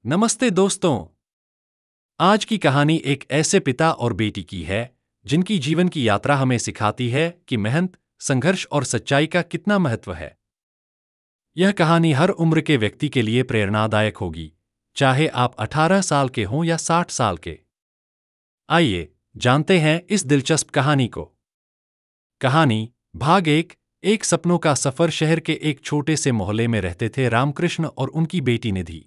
नमस्ते दोस्तों। आज की कहानी एक ऐसे पिता और बेटी की है जिनकी जीवन की यात्रा हमें सिखाती है कि मेहनत, संघर्ष और सच्चाई का कितना महत्व है। यह कहानी हर उम्र के व्यक्ति के लिए प्रेरणादायक होगी, चाहे आप 18 साल के हों या 60 साल के। आइए जानते हैं इस दिलचस्प कहानी को। कहानी भाग एक सपनों का सफर। शहर के एक छोटे से मोहल्ले में रहते थे रामकृष्ण और उनकी बेटी निधि।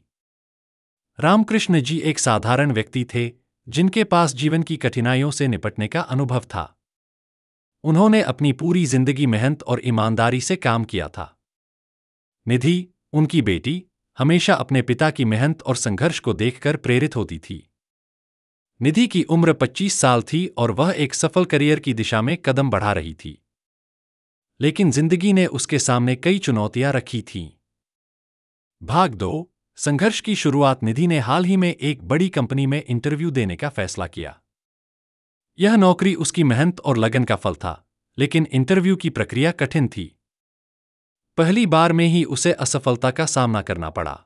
रामकृष्ण जी एक साधारण व्यक्ति थे जिनके पास जीवन की कठिनाइयों से निपटने का अनुभव था। उन्होंने अपनी पूरी जिंदगी मेहनत और ईमानदारी से काम किया था। निधि, उनकी बेटी, हमेशा अपने पिता की मेहनत और संघर्ष को देखकर प्रेरित होती थी। निधि की उम्र 25 साल थी और वह एक सफल करियर की दिशा में कदम बढ़ा रही थी। लेकिन जिंदगी ने उसके सामने कई चुनौतियां रखी थीं। भाग 2 संघर्ष की शुरुआत। निधि ने हाल ही में एक बड़ी कंपनी में इंटरव्यू देने का फैसला किया। यह नौकरी उसकी मेहनत और लगन का फल था, लेकिन इंटरव्यू की प्रक्रिया कठिन थी। पहली बार में ही उसे असफलता का सामना करना पड़ा।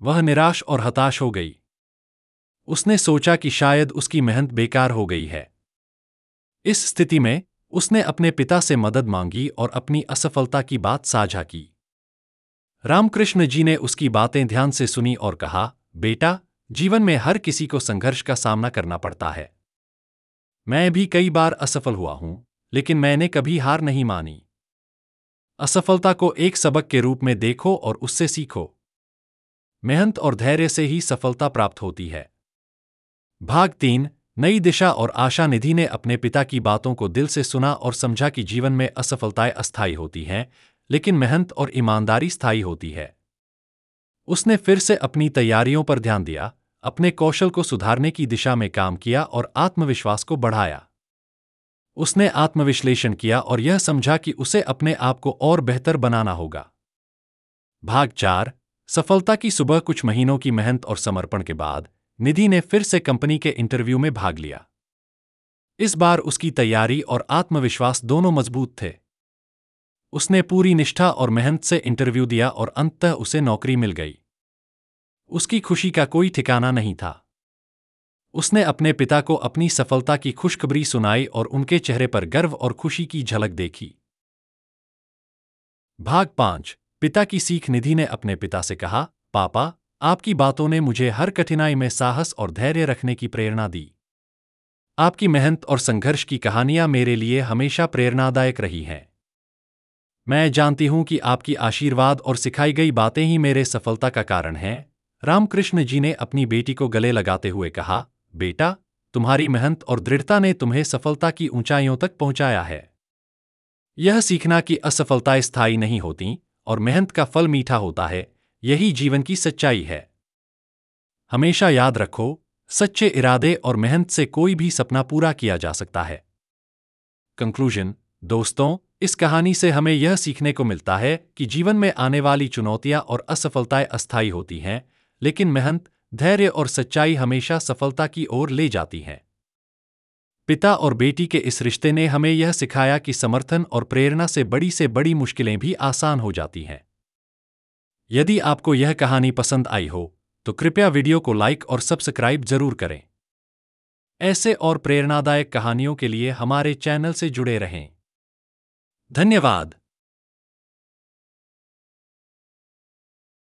वह निराश और हताश हो गई। उसने सोचा कि शायद उसकी मेहनत बेकार हो गई है। इस स्थिति में उसने अपने पिता से मदद मांगी और अपनी असफलता की बात साझा की। रामकृष्ण जी ने उसकी बातें ध्यान से सुनी और कहा, बेटा, जीवन में हर किसी को संघर्ष का सामना करना पड़ता है। मैं भी कई बार असफल हुआ हूं, लेकिन मैंने कभी हार नहीं मानी। असफलता को एक सबक के रूप में देखो और उससे सीखो। मेहनत और धैर्य से ही सफलता प्राप्त होती है। भाग 3 नई दिशा और आशा। निधि ने अपने पिता की बातों को दिल से सुना और समझा कि जीवन में असफलताएं अस्थायी होती हैं, लेकिन मेहनत और ईमानदारी स्थायी होती है। उसने फिर से अपनी तैयारियों पर ध्यान दिया, अपने कौशल को सुधारने की दिशा में काम किया और आत्मविश्वास को बढ़ाया। उसने आत्मविश्लेषण किया और यह समझा कि उसे अपने आप को और बेहतर बनाना होगा। भाग 4 सफलता की सुबह। कुछ महीनों की मेहनत और समर्पण के बाद निधि ने फिर से कंपनी के इंटरव्यू में भाग लिया। इस बार उसकी तैयारी और आत्मविश्वास दोनों मजबूत थे। उसने पूरी निष्ठा और मेहनत से इंटरव्यू दिया और अंततः उसे नौकरी मिल गई। उसकी खुशी का कोई ठिकाना नहीं था। उसने अपने पिता को अपनी सफलता की खुशखबरी सुनाई और उनके चेहरे पर गर्व और खुशी की झलक देखी। भाग 5 पिता की सीख। निधि ने अपने पिता से कहा, पापा, आपकी बातों ने मुझे हर कठिनाई में साहस और धैर्य रखने की प्रेरणा दी। आपकी मेहनत और संघर्ष की कहानियां मेरे लिए हमेशा प्रेरणादायक रही हैं। मैं जानती हूं कि आपकी आशीर्वाद और सिखाई गई बातें ही मेरे सफलता का कारण हैं। रामकृष्ण जी ने अपनी बेटी को गले लगाते हुए कहा, बेटा, तुम्हारी मेहनत और दृढ़ता ने तुम्हें सफलता की ऊंचाइयों तक पहुंचाया है। यह सीखना कि असफलताएं स्थायी नहीं होती और मेहनत का फल मीठा होता है, यही जीवन की सच्चाई है। हमेशा याद रखो, सच्चे इरादे और मेहनत से कोई भी सपना पूरा किया जा सकता है। कंक्लूजन। दोस्तों, इस कहानी से हमें यह सीखने को मिलता है कि जीवन में आने वाली चुनौतियां और असफलताएं अस्थायी होती हैं, लेकिन मेहनत, धैर्य और सच्चाई हमेशा सफलता की ओर ले जाती हैं। पिता और बेटी के इस रिश्ते ने हमें यह सिखाया कि समर्थन और प्रेरणा से बड़ी मुश्किलें भी आसान हो जाती हैं। यदि आपको यह कहानी पसंद आई हो, तो कृपया वीडियो को लाइक और सब्सक्राइब जरूर करें। ऐसे और प्रेरणादायक कहानियों के लिए हमारे चैनल से जुड़े रहें। धन्यवाद।